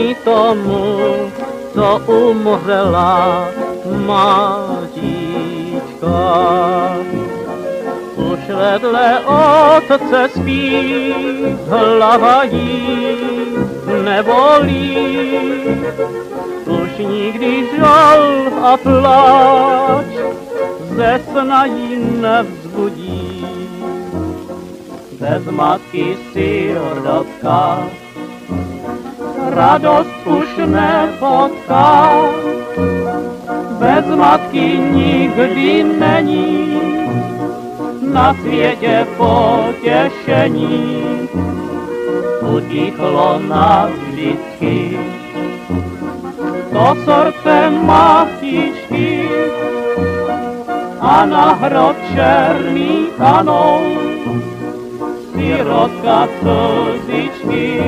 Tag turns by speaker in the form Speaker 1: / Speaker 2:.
Speaker 1: mi tomu, co umřela matička. Už vedle otce spí, hlava jí nebolí. Už nikdy žal a pláč ze sna jí nevzbudí. Bez matky sirotka radost už nepotká. Bez matky nikdy není na světě potěšení. Utichlo navždycky to srdce matičky a na hrob černý kanou sirotka slzičky.